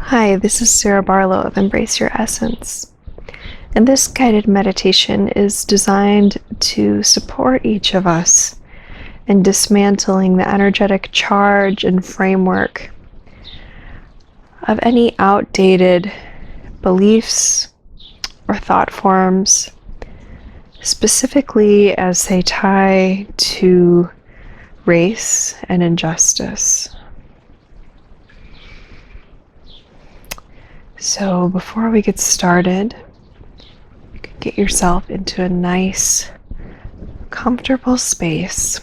Hi, this is Sarah Barlow of Embrace Your Essence. And this guided meditation is designed to support each of us in dismantling the energetic charge and framework of any outdated beliefs or thought forms, specifically as they tie to race and injustice. So before we get started, you can get yourself into a nice, comfortable space,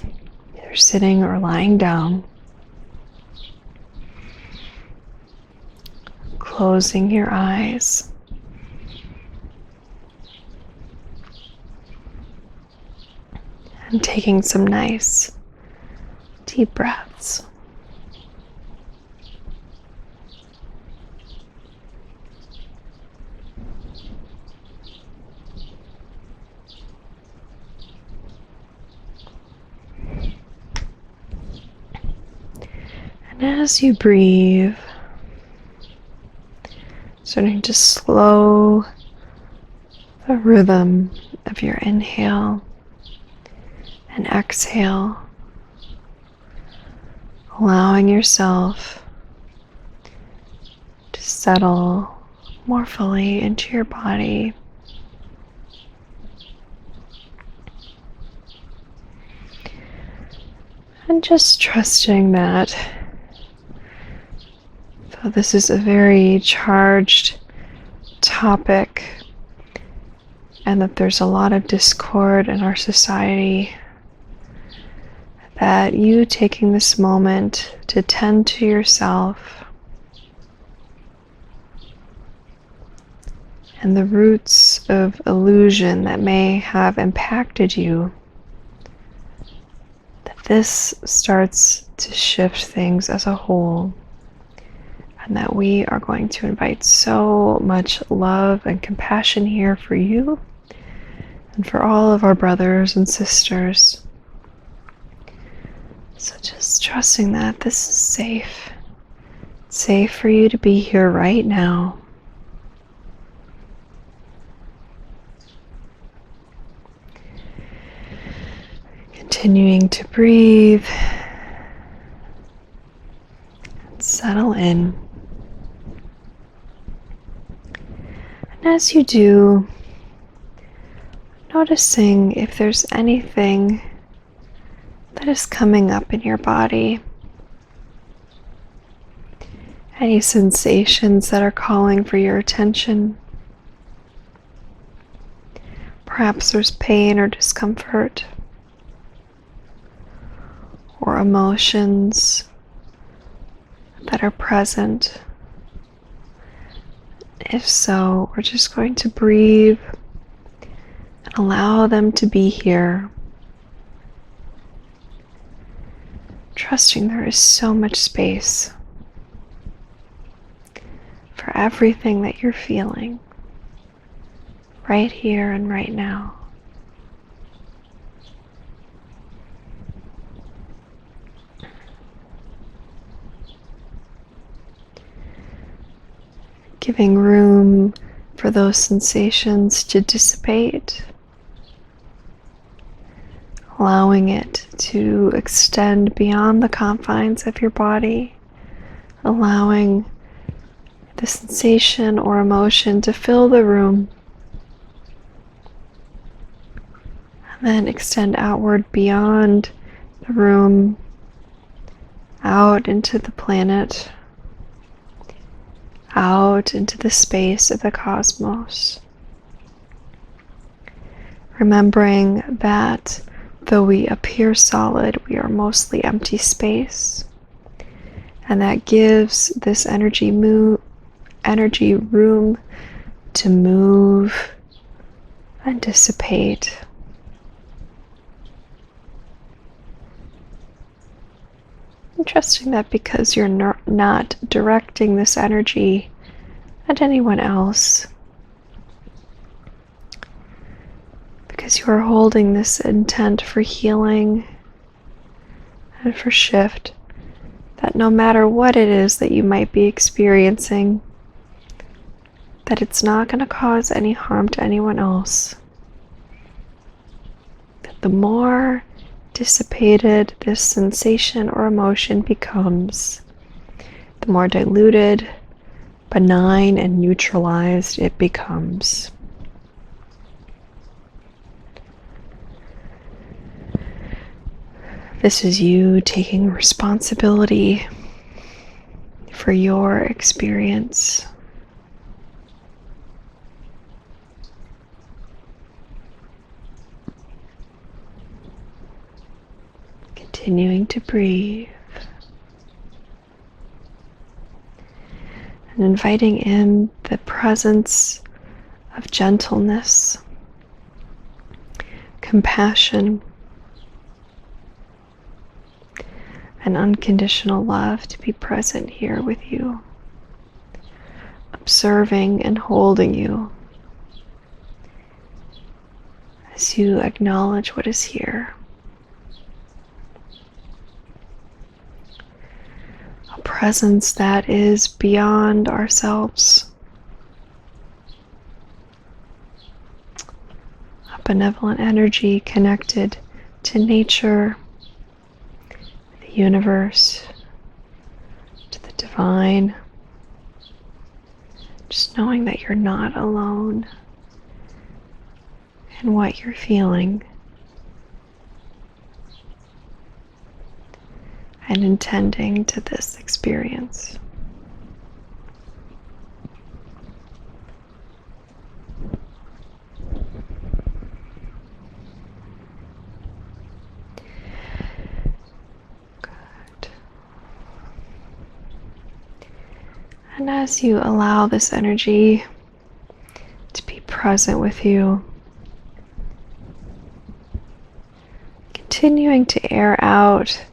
either sitting or lying down. Closing your eyes. And taking some nice, deep breaths. And as you breathe, starting to slow the rhythm of your inhale and exhale, allowing yourself to settle more fully into your body. And just trusting that though this is a very charged topic and that there's a lot of discord in our society, that you taking this moment to tend to yourself and the roots of illusion that may have impacted you, that this starts to shift things as a whole, and that we are going to invite so much love and compassion here for you and for all of our brothers and sisters. So just trusting that this is safe. It's safe for you to be here right now. Continuing to breathe and settle in. And as you do, noticing if there's anything that is coming up in your body, any sensations that are calling for your attention. Perhaps there's pain or discomfort, or emotions that are present. If so, we're just going to breathe and allow them to be here, trusting there is so much space for everything that you're feeling right here and right now. Giving room for those sensations to dissipate, allowing it to extend beyond the confines of your body, allowing the sensation or emotion to fill the room, and then extend outward beyond the room, out into the planet, out into the space of the cosmos. Remembering that though we appear solid, we are mostly empty space, and that gives this energy room to move and dissipate. And trusting that because you're not directing this energy at anyone else, because you are holding this intent for healing and for shift, that no matter what it is that you might be experiencing, that it's not going to cause any harm to anyone else. That the more dissipated this sensation or emotion becomes, the more diluted, benign, and neutralized it becomes. This is you taking responsibility for your experience. Continuing to breathe and inviting in the presence of gentleness, compassion, and unconditional love to be present here with you, observing and holding you as you acknowledge what is here. A presence that is beyond ourselves, a benevolent energy connected to nature, the universe, to the divine. Just knowing that you're not alone in what you're feeling, and intending to this experience. Good. And as you allow this energy to be present with you, continuing to air out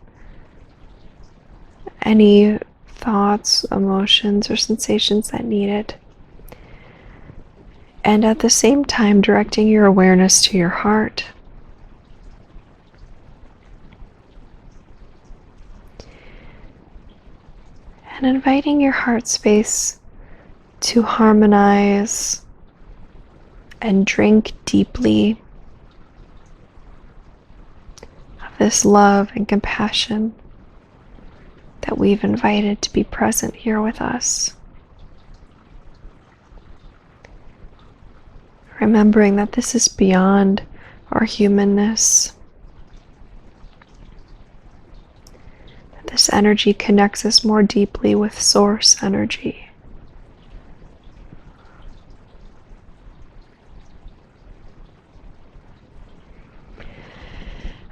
any thoughts, emotions, or sensations that need it. And at the same time, directing your awareness to your heart. And inviting your heart space to harmonize and drink deeply of this love and compassion that we've invited to be present here with us. Remembering that this is beyond our humanness. That this energy connects us more deeply with source energy.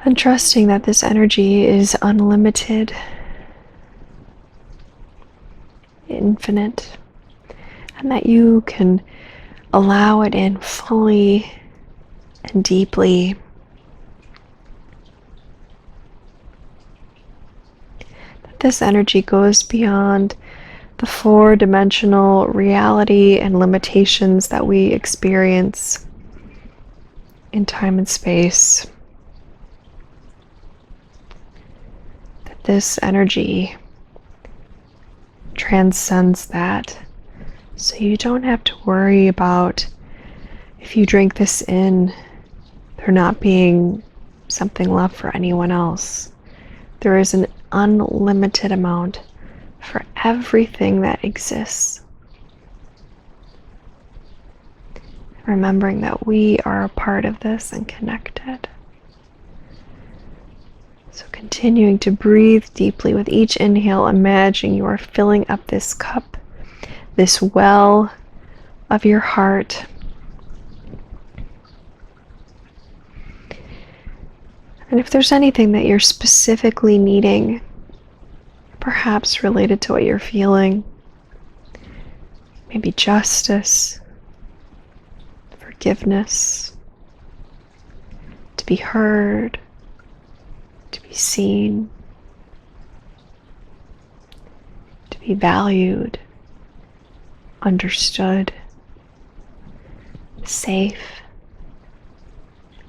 And trusting that this energy is unlimited, infinite, and that you can allow it in fully and deeply. That this energy goes beyond the four-dimensional reality and limitations that we experience in time and space. That this energy transcends that, so you don't have to worry about if you drink this in, there not being something left for anyone else. There is an unlimited amount for everything that exists. Remembering that we are a part of this and connected. So continuing to breathe deeply with each inhale, imagine you are filling up this cup, this well of your heart. And if there's anything that you're specifically needing, perhaps related to what you're feeling, maybe justice, forgiveness, to be heard, to be seen, to be valued, understood, safe,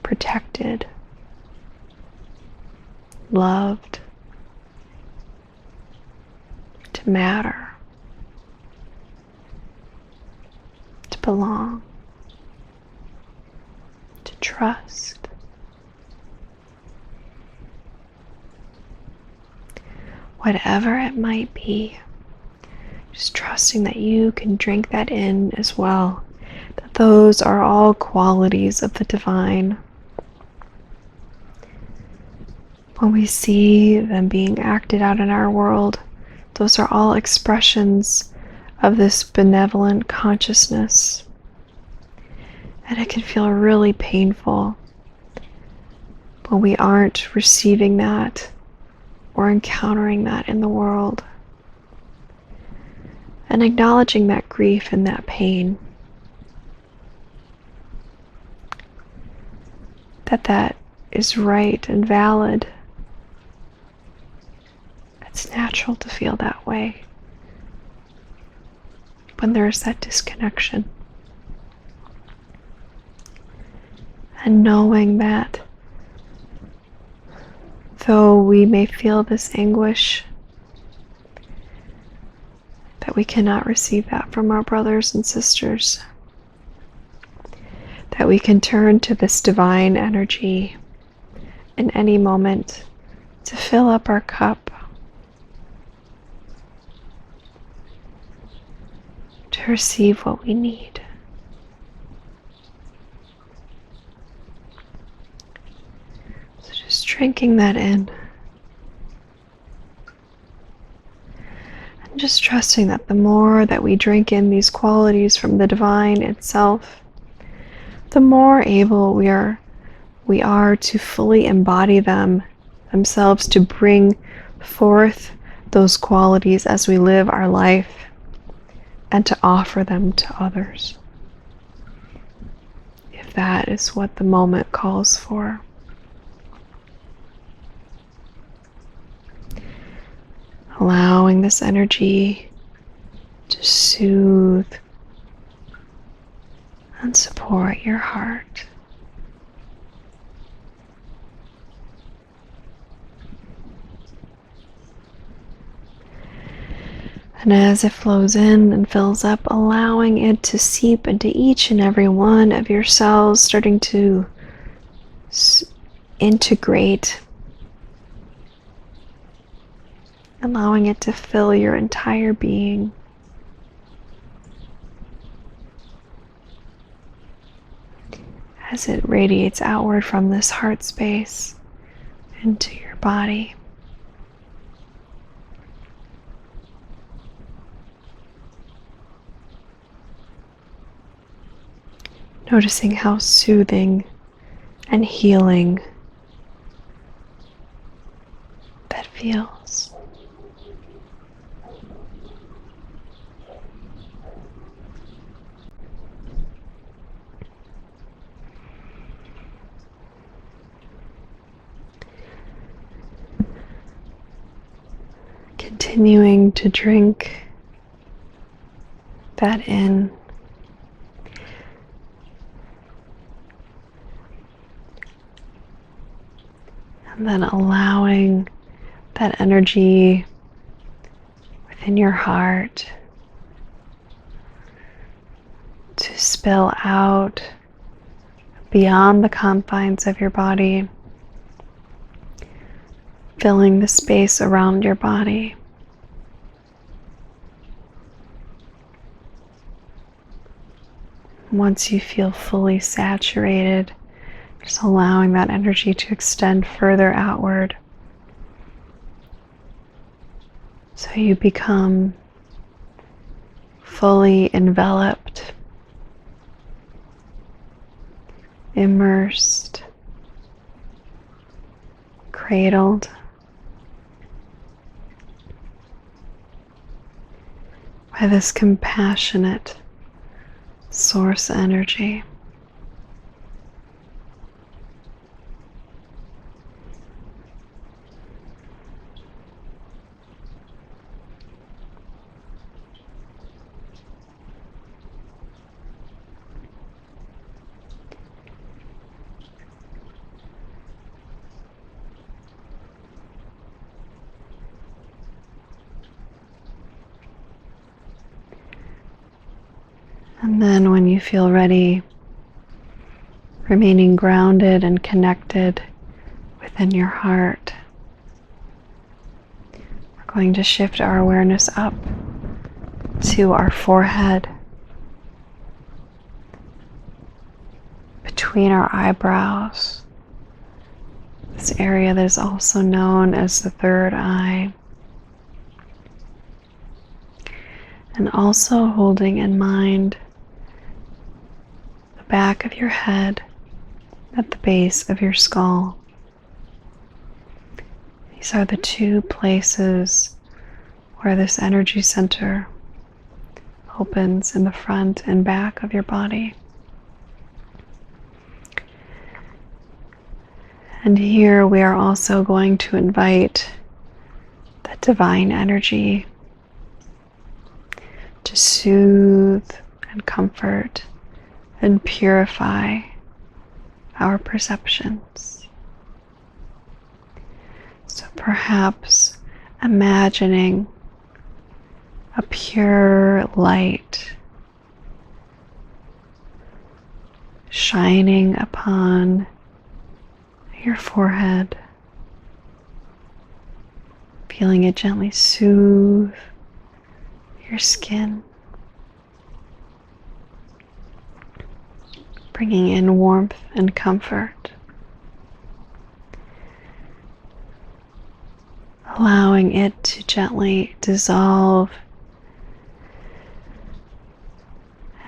protected, loved, to matter, belong, to trust. Whatever it might be, just trusting that you can drink that in as well, that those are all qualities of the divine. When we see them being acted out in our world, those are all expressions of this benevolent consciousness. And it can feel really painful when we aren't receiving that or encountering that in the world. And acknowledging that grief and that pain, that is right and valid. It's natural to feel that way when there is that disconnection. And knowing that though we may feel this anguish, that we cannot receive that from our brothers and sisters, that we can turn to this divine energy in any moment to fill up our cup, to receive what we need. So just drinking that in. And just trusting that the more that we drink in these qualities from the divine itself, the more able we are to fully embody themselves, to bring forth those qualities as we live our life and to offer them to others, if that is what the moment calls for. Allowing this energy to soothe and support your heart. And as it flows in and fills up, allowing it to seep into each and every one of your cells, starting to integrate, allowing it to fill your entire being. As it radiates outward from this heart space into your body. Noticing how soothing and healing that feels. Continuing to drink that in. And then allowing that energy within your heart to spill out beyond the confines of your body, filling the space around your body. Once you feel fully saturated, just allowing that energy to extend further outward, so you become fully enveloped, immersed, cradled by this compassionate source energy. And then when you feel ready, remaining grounded and connected within your heart, we're going to shift our awareness up to our forehead, between our eyebrows, this area that is also known as the third eye. And also holding in mind the back of your head at the base of your skull. These are the two places where this energy center opens in the front and back of your body. And here we are also going to invite that divine energy to soothe and comfort and purify our perceptions. So perhaps imagining a pure light shining upon your forehead, feeling it gently soothe your skin, bringing in warmth and comfort, allowing it to gently dissolve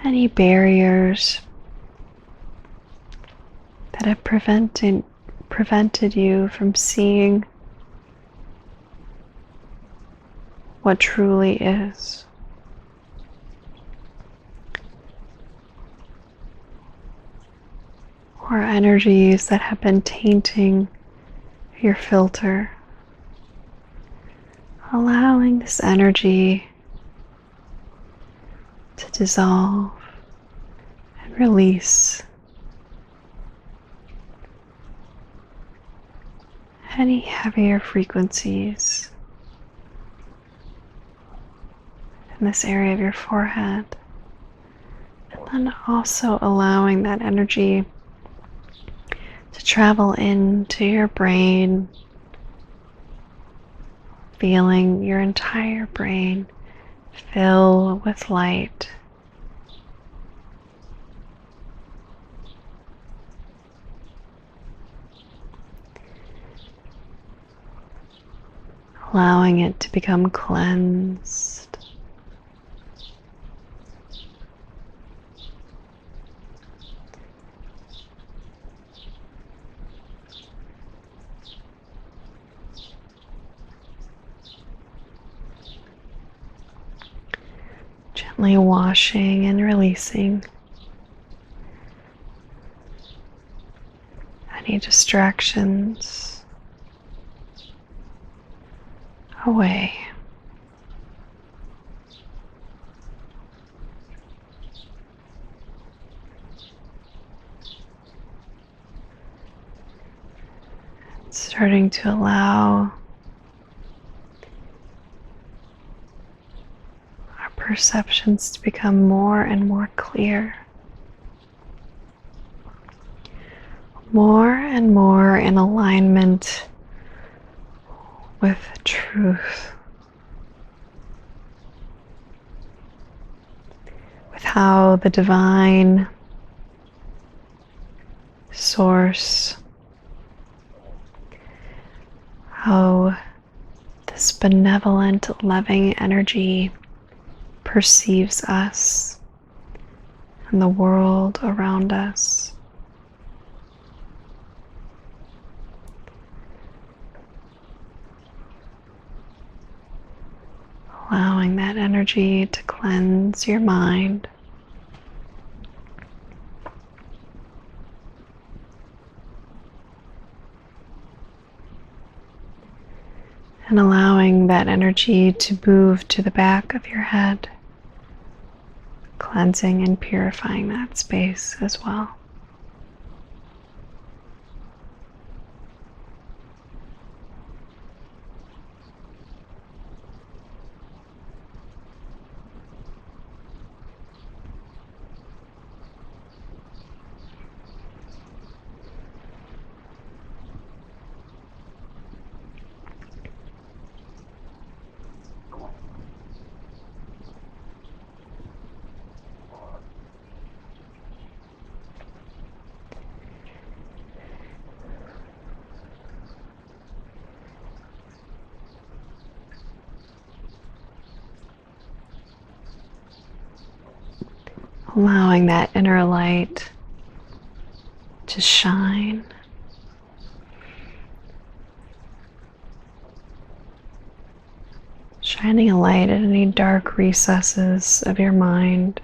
any barriers that have prevented you from seeing what truly is. Or energies that have been tainting your filter. Allowing this energy to dissolve and release any heavier frequencies in this area of your forehead. And then also allowing that energy to travel into your brain, feeling your entire brain fill with light. Allowing it to become cleansed. Gently washing and releasing any distractions away. Starting to allow our perceptions to become more and more clear, more and more in alignment with truth, with how the divine source, how this benevolent, loving energy perceives us and the world around us. Allowing that energy to cleanse your mind. And allowing that energy to move to the back of your head, cleansing and purifying that space as well. allowing that inner light to shine. Shining a light at any dark recesses of your mind.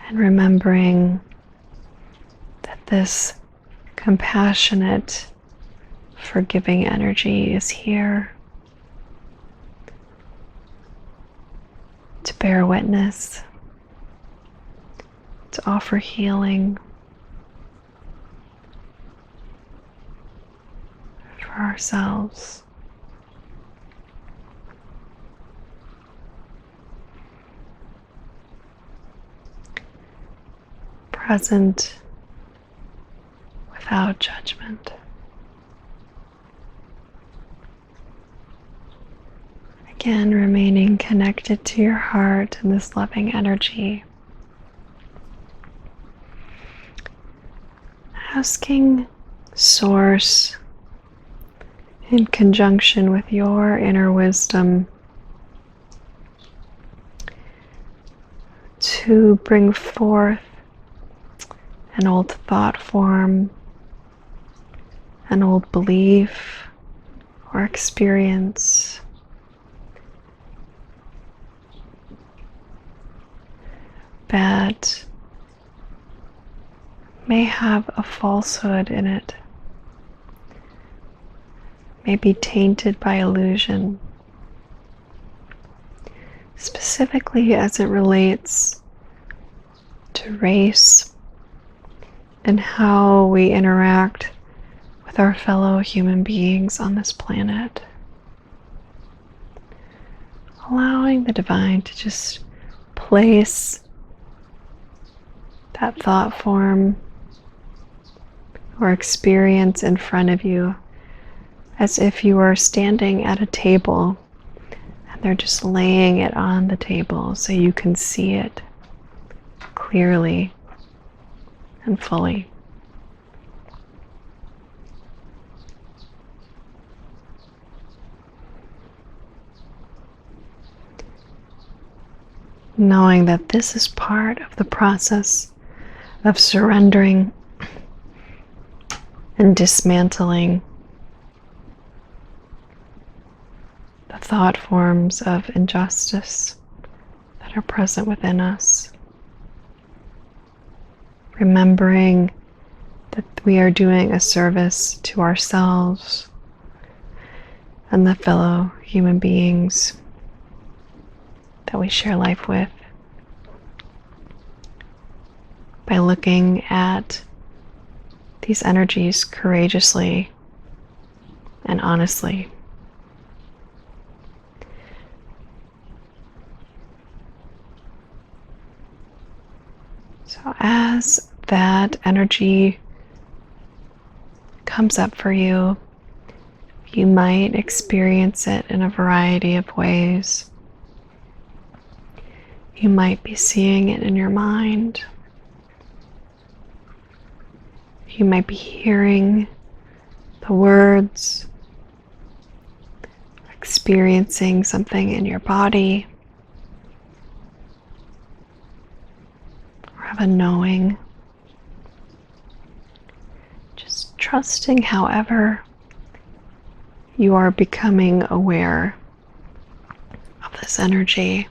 And remembering that this compassionate, forgiving energy is here to bear witness, to offer healing for ourselves. Present without judgment. Again, remaining connected to your heart and this loving energy. Asking Source, in conjunction with your inner wisdom, to bring forth an old thought form, an old belief or experience that may have a falsehood in it, may be tainted by illusion, specifically as it relates to race and how we interact with our fellow human beings on this planet. Allowing the divine to just place that thought form or experience in front of you as if you were standing at a table and they're just laying it on the table so you can see it clearly and fully. Knowing that this is part of the process of surrendering and dismantling the thought forms of injustice that are present within us. Remembering that we are doing a service to ourselves and the fellow human beings that we share life with by looking at these energies courageously and honestly. So as that energy comes up for you, you might experience it in a variety of ways. You might be seeing it in your mind. You might be hearing the words, experiencing something in your body, or have a knowing. Just trusting however you are becoming aware of this energy.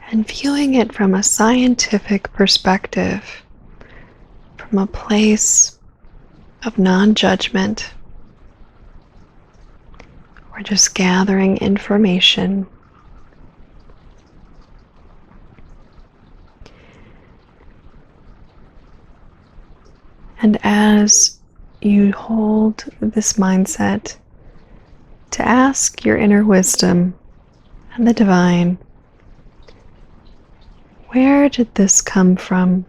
And viewing it from a scientific perspective, from a place of non-judgment. We're just gathering information. And as you hold this mindset, to ask your inner wisdom and the divine, where did this come from?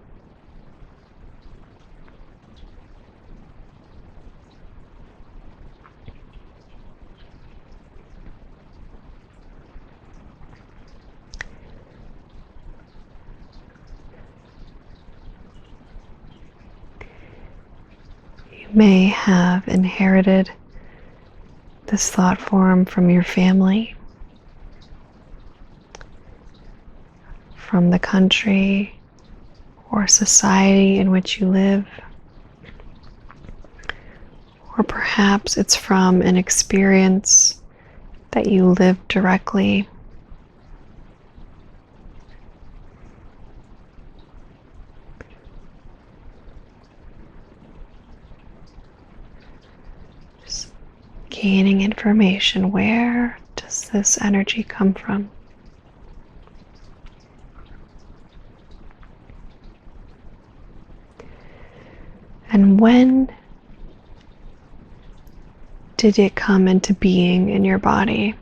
may have inherited this thought form from your family, from the country or society in which you live, or perhaps it's from an experience that you lived directly. Just gaining information. Where does this energy come from? And when did it come into being in your body?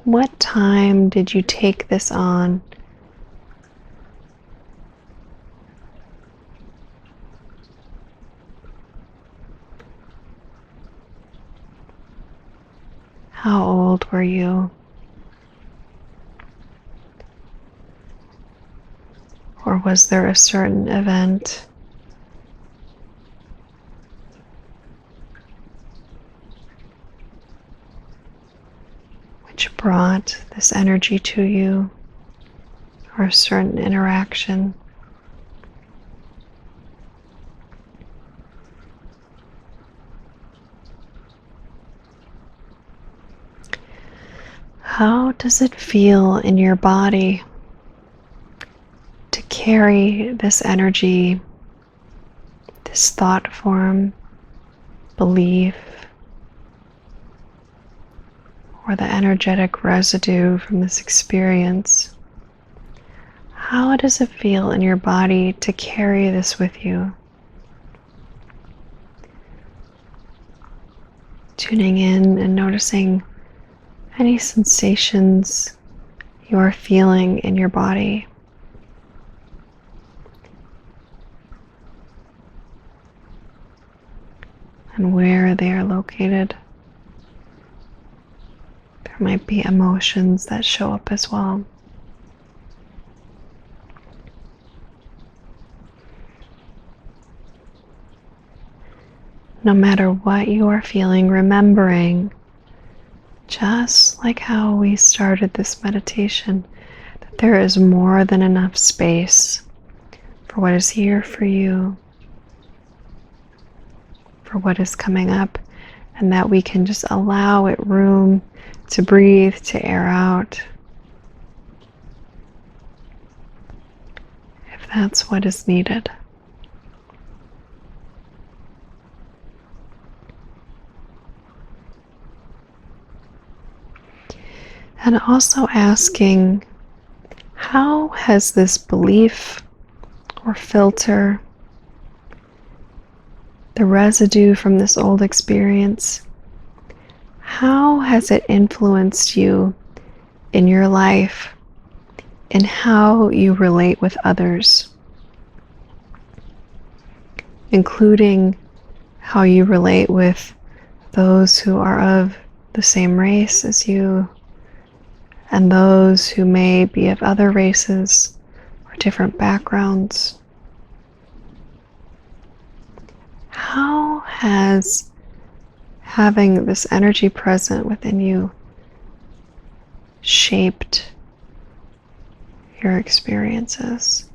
What time did you take this on? How old were you? Or was there a certain event which brought this energy to you, or a certain interaction? How does it feel in your body to carry this energy, this thought form, belief, or the energetic residue from this experience? How does it feel in your body to carry this with you? Tuning in and noticing any sensations you are feeling in your body. And where they are located. There might be emotions that show up as well. No matter what you are feeling, remembering, just like how we started this meditation, that there is more than enough space for what is here for you, for what is coming up, and that we can just allow it room to breathe, to air out, if that's what is needed. And also asking, how has this belief or filter, the residue from this old experience, how has it influenced you in your life and how you relate with others, including how you relate with those who are of the same race as you, and those who may be of other races or different backgrounds? How has having this energy present within you shaped your experiences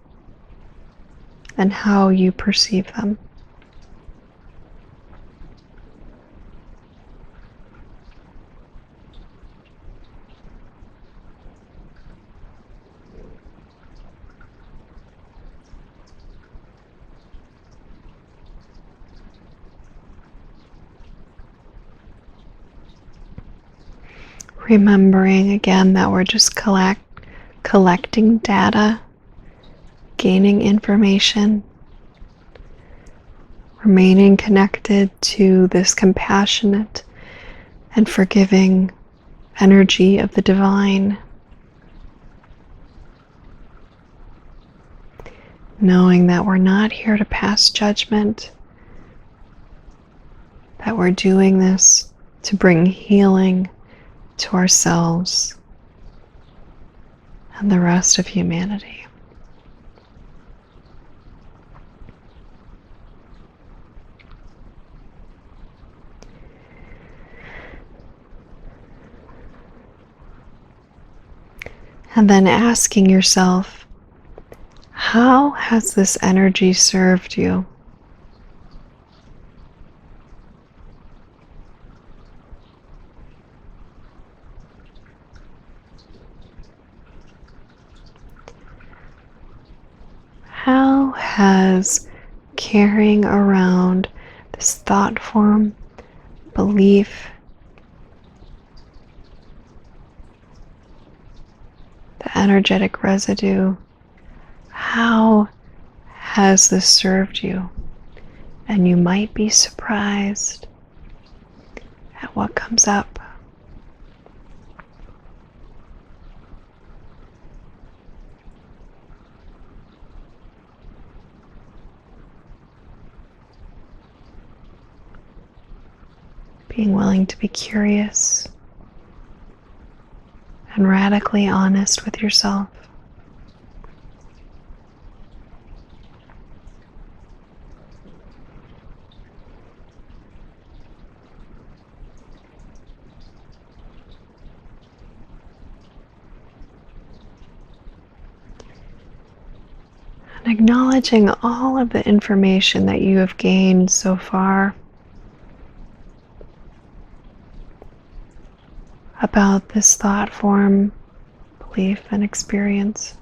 and how you perceive them? Remembering again that we're just collecting data, gaining information, remaining connected to this compassionate and forgiving energy of the divine, knowing that we're not here to pass judgment, that we're doing this to bring healing to ourselves and the rest of humanity. And then asking yourself, how has this energy served you? How has carrying around this thought form, belief, the energetic residue, how has this served you? And you might be surprised at what comes up. Being willing to be curious and radically honest with yourself. And acknowledging all of the information that you have gained so far about this thought form, belief, and experience.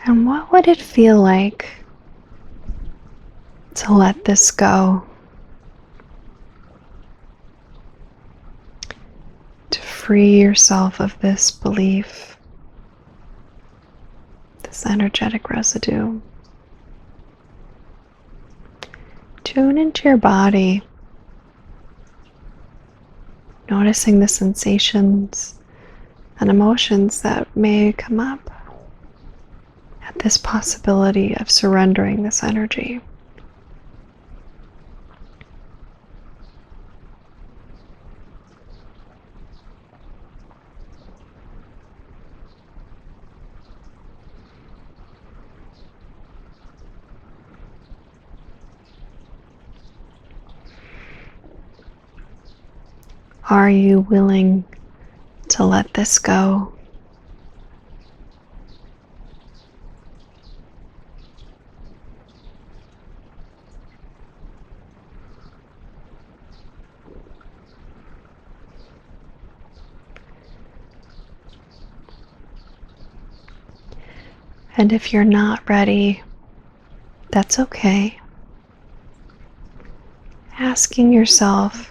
And what would it feel like to let this go? To free yourself of this belief, this energetic residue. Tune into your body, noticing the sensations and emotions that may come up at this possibility of surrendering this energy. Are you willing to let this go? And if you're not ready, that's okay. Asking yourself,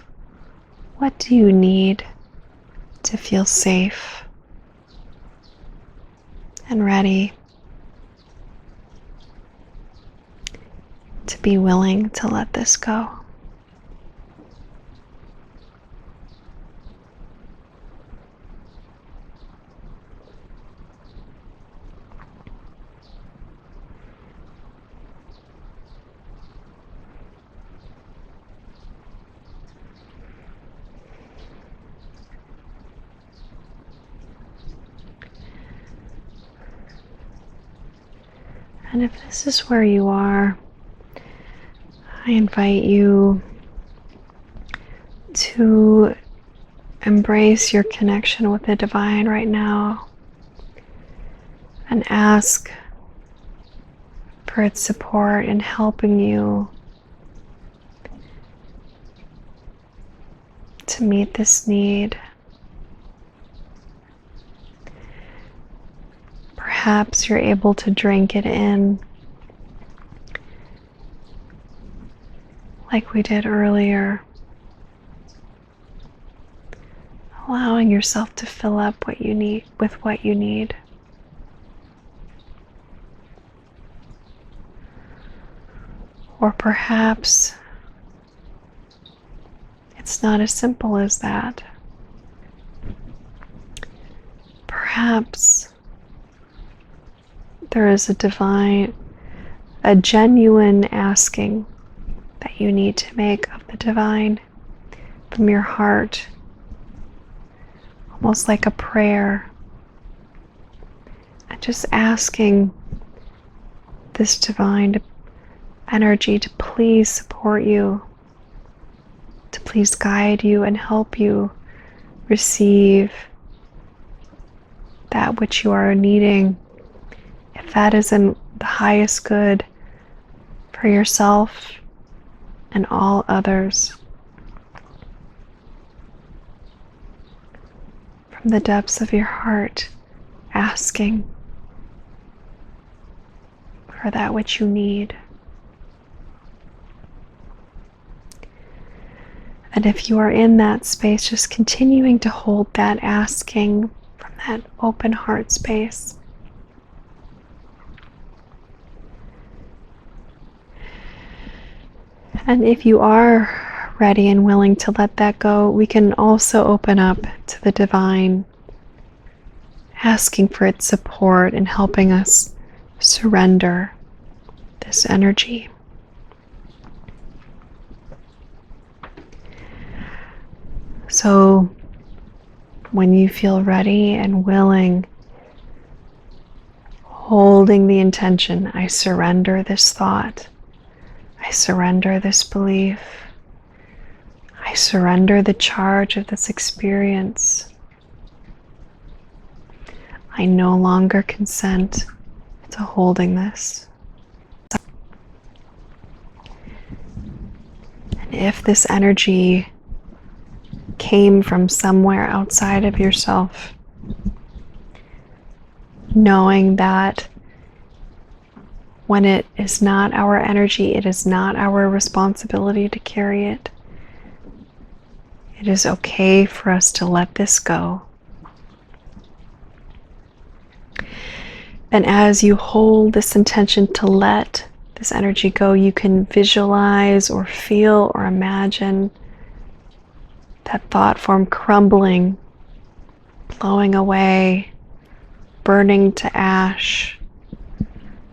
what do you need to feel safe and ready to be willing to let this go? And if this is where you are, I invite you to embrace your connection with the divine right now and ask for its support in helping you to meet this need. Perhaps you're able to drink it in like we did earlier, allowing yourself to fill up what you need with what you need. Or perhaps it's not as simple as that. Perhaps there is a genuine asking that you need to make of the divine from your heart, almost like a prayer, and just asking this divine energy to please support you, to please guide you and help you receive that which you are needing, if that is in the highest good for yourself and all others. From the depths of your heart, asking for that which you need. And if you are in that space, just continuing to hold that asking from that open heart space. And if you are ready and willing to let that go, we can also open up to the divine, asking for its support and helping us surrender this energy. So when you feel ready and willing, holding the intention, I surrender this thought, I surrender this belief, I surrender the charge of this experience. I no longer consent to holding this. And if this energy came from somewhere outside of yourself, knowing that when it is not our energy, it is not our responsibility to carry it. It is okay for us to let this go. And as you hold this intention to let this energy go, you can visualize or feel or imagine that thought form crumbling, blowing away, burning to ash,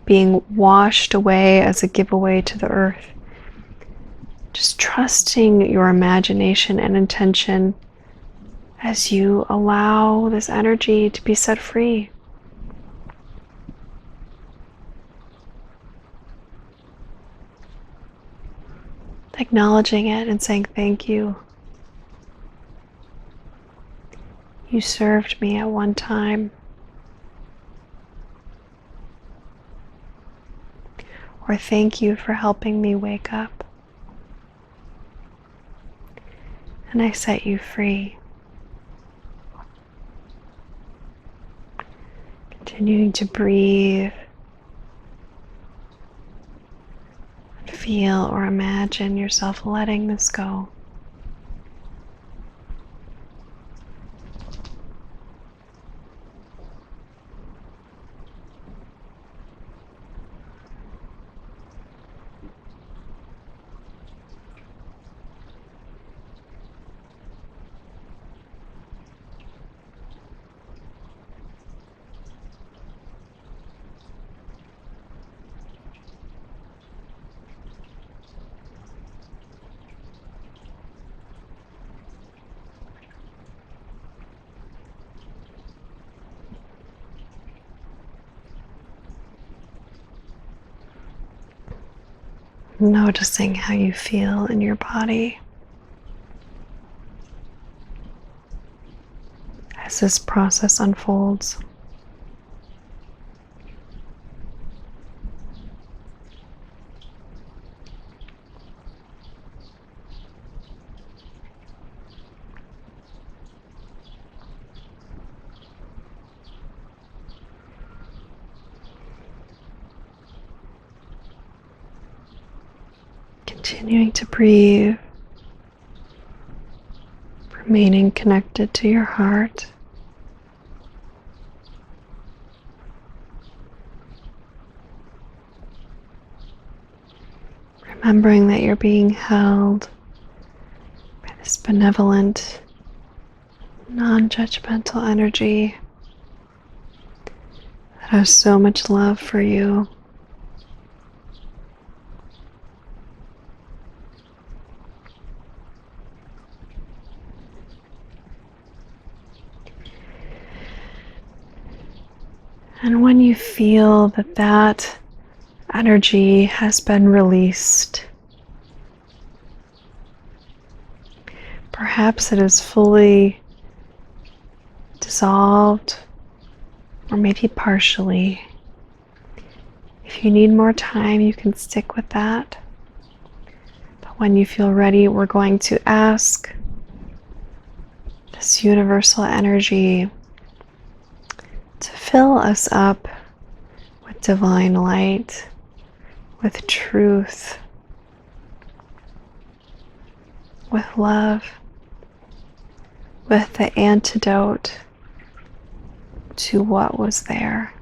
being washed away as a giveaway to the earth. Just trusting your imagination and intention as you allow this energy to be set free. Acknowledging it and saying thank you. You served me at one time. Or thank you for helping me wake up. And I set you free. Continuing to breathe. Feel or imagine yourself letting this go. Noticing how you feel in your body as this process unfolds. Continuing to breathe, remaining connected to your heart. Remembering that you're being held by this benevolent, non-judgmental energy that has so much love for you. And when you feel that energy has been released. Perhaps it is fully dissolved, or maybe partially. If you need more time, you can stick with that. But when you feel ready, we're going to ask this universal energy to fill us up with divine light, with truth, with love, with the antidote to what was there.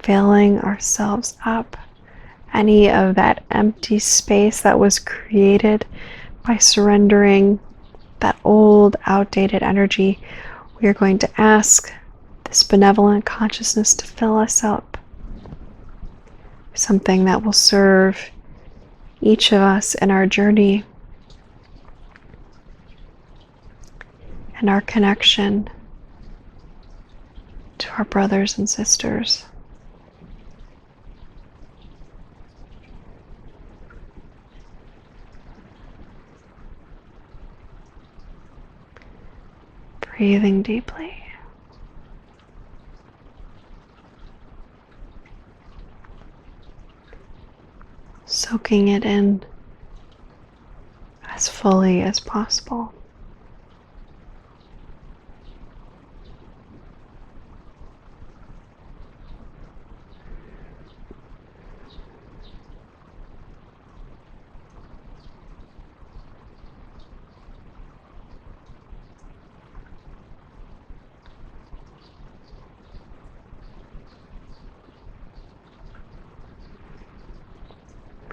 Filling ourselves up, any of that empty space that was created by surrendering that old, outdated energy, we are going to ask this benevolent consciousness to fill us up. Something that will serve each of us in our journey and our connection to our brothers and sisters. Breathing deeply. Soaking it in as fully as possible.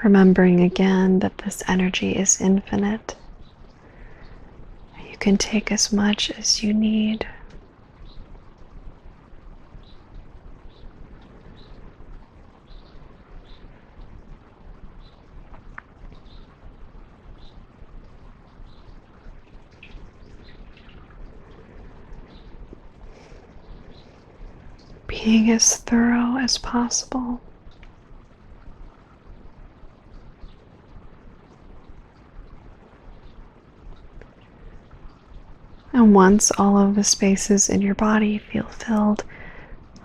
Remembering again that this energy is infinite. You can take as much as you need. Being as thorough as possible. And once all of the spaces in your body feel filled,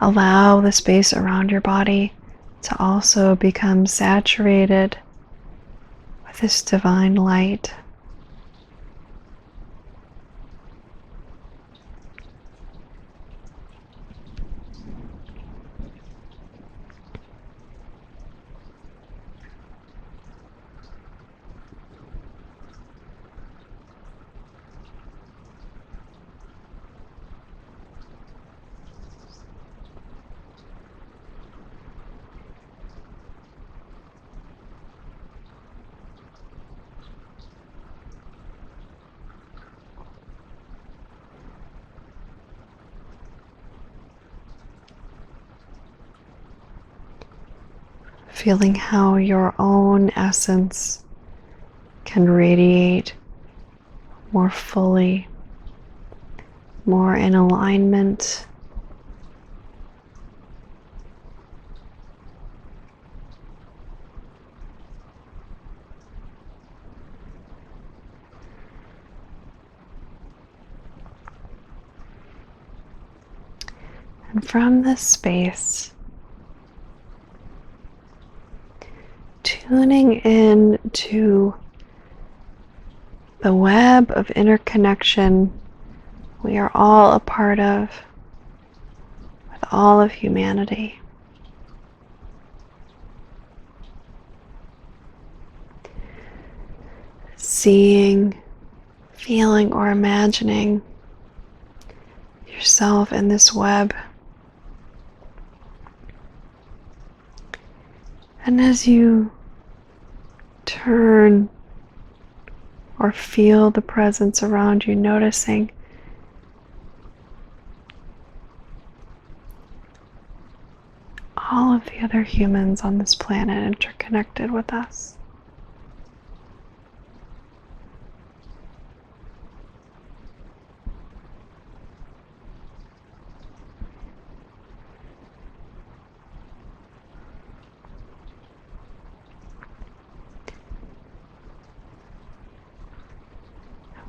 allow the space around your body to also become saturated with this divine light. Feeling how your own essence can radiate more fully, more in alignment. And from this space, tuning in to the web of interconnection we are all a part of with all of humanity. Seeing, feeling, or imagining yourself in this web. And as you turn or feel the presence around you, noticing all of the other humans on this planet interconnected with us.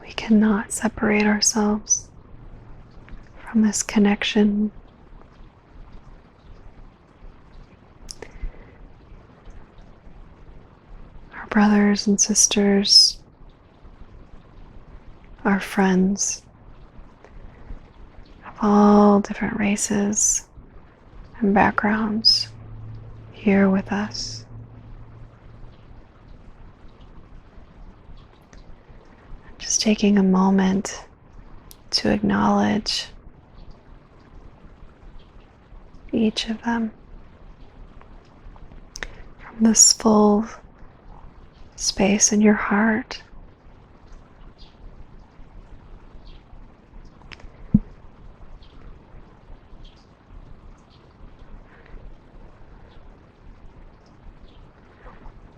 We cannot separate ourselves from this connection. Our brothers and sisters, our friends of all different races and backgrounds here with us. Just taking a moment to acknowledge each of them from this full space in your heart.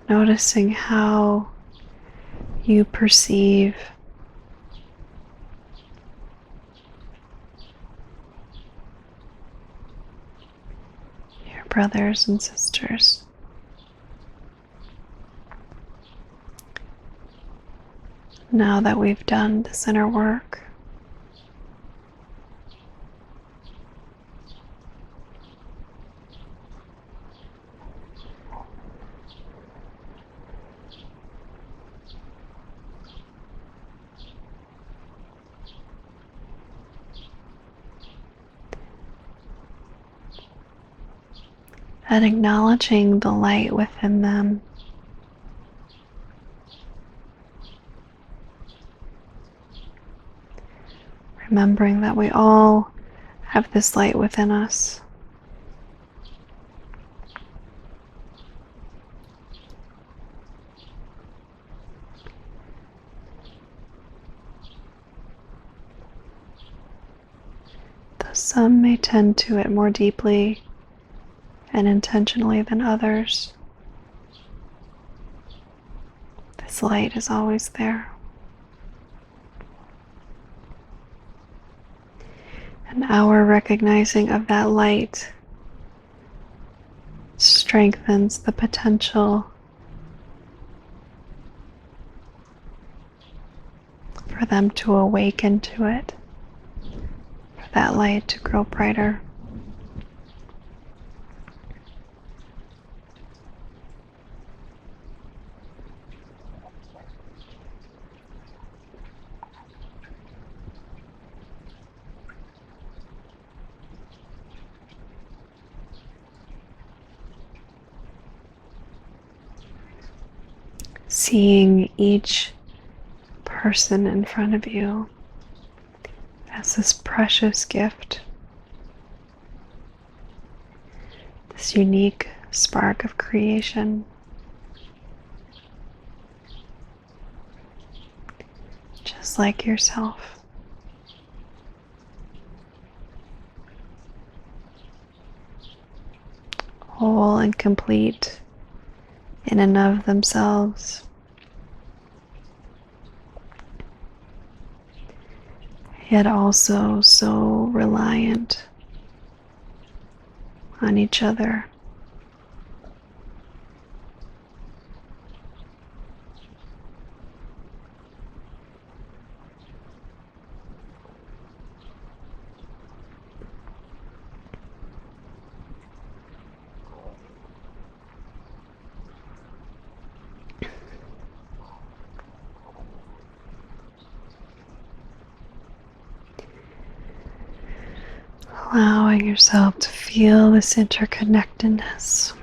Noticing how you perceive your brothers and sisters. Now that we've done this inner work, and acknowledging the light within them. Remembering that we all have this light within us. Though some may tend to it more deeply and intentionally than others, this light is always there. And our recognizing of that light strengthens the potential for them to awaken to it, for that light to grow brighter. Seeing each person in front of you as this precious gift, this unique spark of creation. Just like yourself. Whole and complete in and of themselves. Yet also so reliant on each other. Allowing yourself to feel this interconnectedness.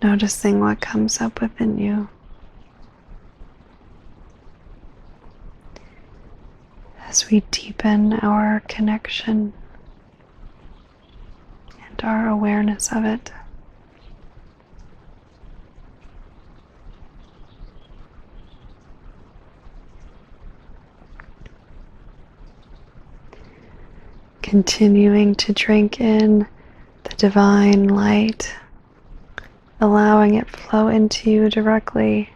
Noticing what comes up within you. As we deepen our connection and our awareness of it. Continuing to drink in the divine light, allowing it flow into you directly.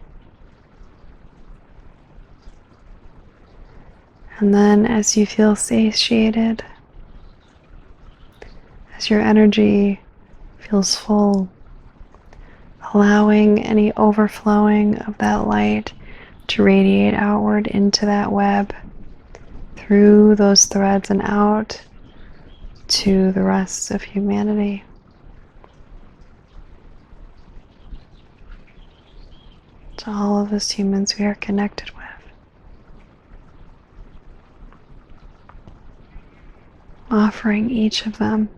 And then as you feel satiated, as your energy feels full, allowing any overflowing of that light to radiate outward into that web, through those threads and out to the rest of humanity. To all of us humans we are connected with. Offering each of them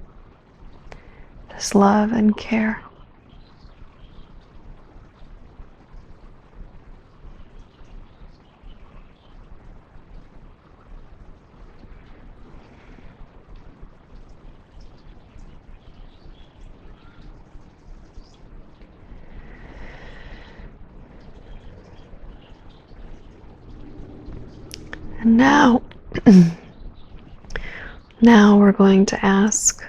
this love and care. And now, now we're going to ask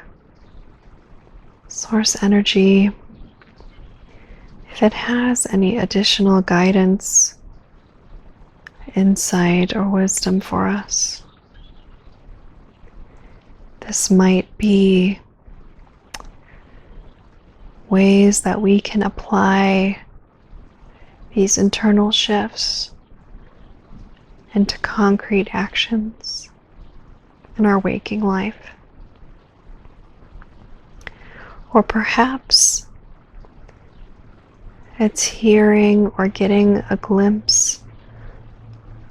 Source Energy if it has any additional guidance, insight, or wisdom for us. This might be ways that we can apply these internal shifts into concrete actions in our waking life. Or perhaps it's hearing or getting a glimpse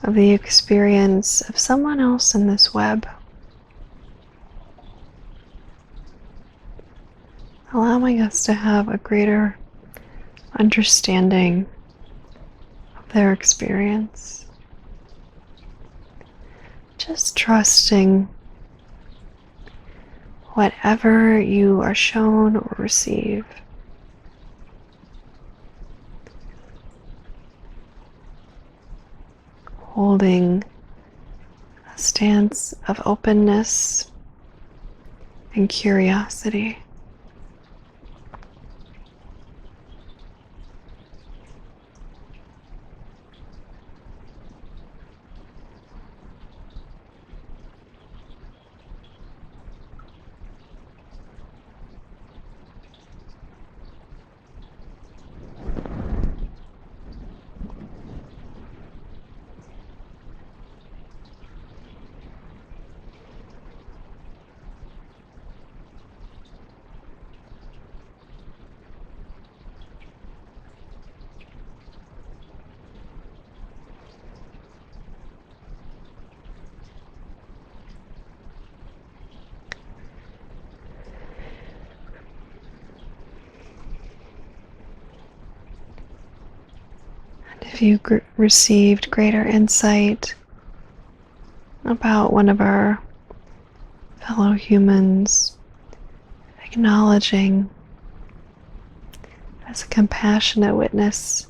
of the experience of someone else in this web, allowing us to have a greater understanding of their experience. Just trusting whatever you are shown or receive. Holding a stance of openness and curiosity. If you received greater insight about one of our fellow humans, acknowledging as a compassionate witness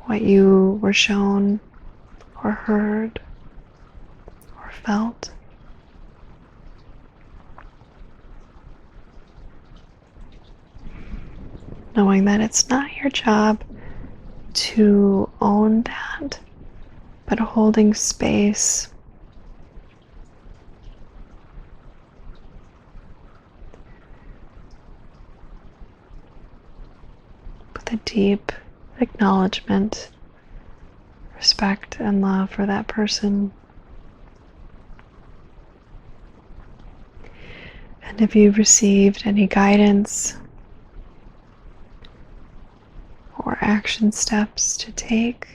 what you were shown or heard or felt. Knowing that it's not your job to own that, but holding space with a deep acknowledgement, respect, and love for that person. And if you've received any guidance or action steps to take,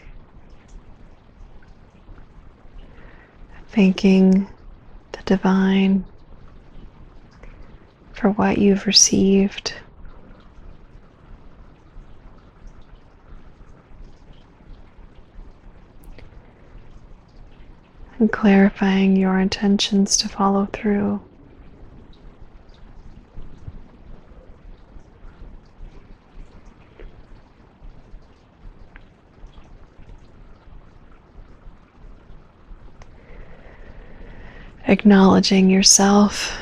thanking the divine for what you've received. And clarifying your intentions to follow through. Acknowledging yourself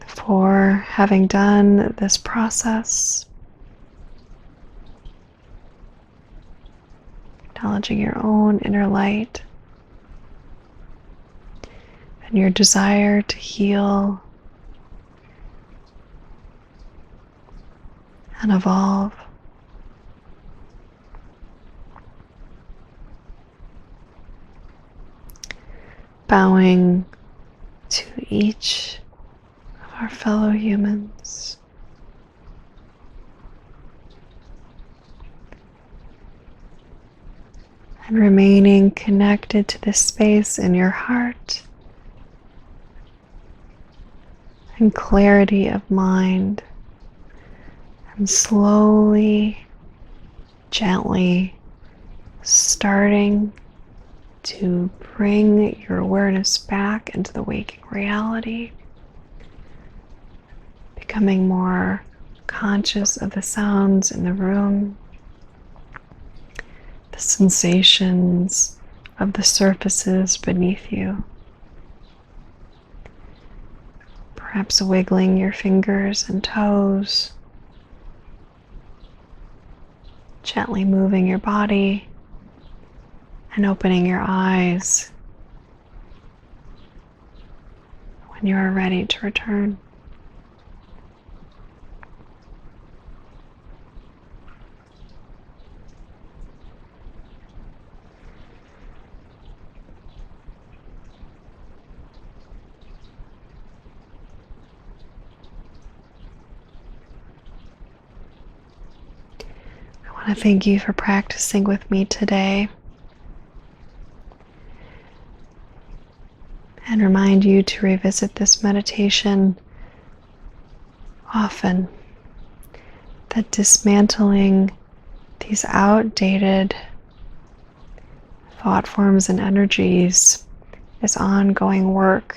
for having done this process. Acknowledging your own inner light and your desire to heal and evolve. Bowing to each of our fellow humans. And remaining connected to this space in your heart and clarity of mind, and slowly, gently starting to bring your awareness back into the waking reality, becoming more conscious of the sounds in the room, the sensations of the surfaces beneath you. Perhaps wiggling your fingers and toes, gently moving your body and opening your eyes when you are ready to return. I want to thank you for practicing with me today and remind you to revisit this meditation often, that dismantling these outdated thought forms and energies is ongoing work,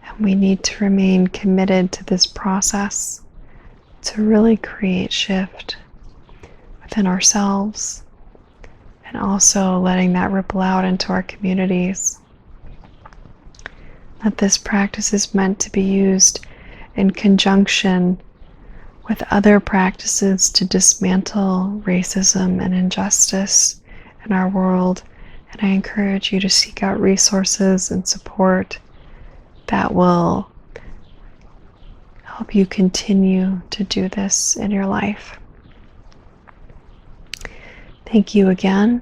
and we need to remain committed to this process to really create shift within ourselves, and also letting that ripple out into our communities. That this practice is meant to be used in conjunction with other practices to dismantle racism and injustice in our world, and I encourage you to seek out resources and support that will help you continue to do this in your life. Thank you again,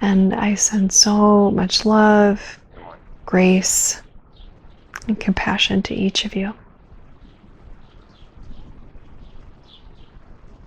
and I send so much love, grace, and compassion to each of you.